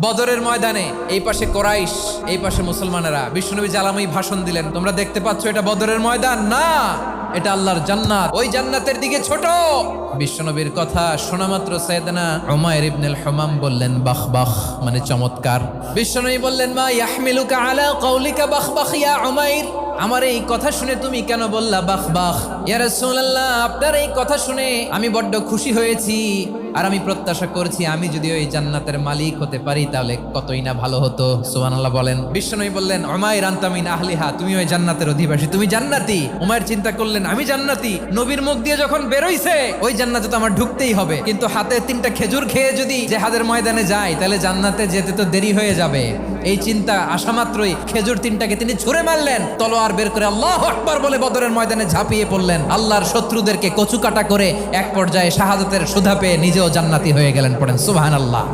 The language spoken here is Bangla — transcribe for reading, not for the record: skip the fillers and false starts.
বদরের ময়দানে এই পাশে কোরাইশ, এই পাশে মুসলমানেরা। বিশ্বনবী জালাময়ী ভাষণ দিলেন, তোমরা দেখতে পাচ্ছ এটা বদরের ময়দান না, এটা আল্লাহর জান্নাত, ওই জান্নাতের দিকে ছোট। বিশ্বনবীর কথা শোনা মাত্র সাইয়েদনা উমাইর ইবনুল হুমাম বললেন বাখ বাখ, মানে চমৎকার। বিশ্বনবী বললেন মা ইয়াহমিলুকা আলা কওলিকা বাখ বাখ ইয়া উমাইর, আমার এই কথা শুনে তুমি কেন বললা বাখ বাখ? ইয়া রাসূলুল্লাহ, আপনার এই কথা শুনে আমি বড্ড খুশি হয়েছি, আর আমি প্রত্যাশা করছি আমি যদি ওই জান্নাতের মালিক হতে পারি তাহলে কতই না ভালো হতো। সুবহানাল্লাহ বলেন। বিশ্বনবী বললেন উমাইর আনতা মিন আহলিহা, তুমি ওই জান্নাতের অধিবাসী, তুমি জান্নাতি। উমাইর চিন্তা করলেন আমি জান্নাতি, নবীর মুখ দিয়ে যখন বেরোইছে ওই জান্নাতে তো আমার ঢুকতেই হবে, কিন্তু হাতে 3টা খেজুর খেয়ে যদি জেহাদের ময়দানে যাই তাহলে জান্নাতে যেতে তো দেরি হয়ে যাবে। এই চিন্তা আসা মাত্রই খেজুর 3টাকে তিনি ছুঁড়ে মারলেন, তলোয়ার বের করে আল্লাহু আকবার বলে বদরের ময়দানে ঝাঁপিয়ে পড়লেন। আল্লাহর শত্রুদেরকে কচুকাটা করে এক পর্যায়ে শাহাদাতের সুধা পেয়ে নিজেও জান্নাতি হয়ে গেলেন। পড়েন সুবহানাল্লাহ।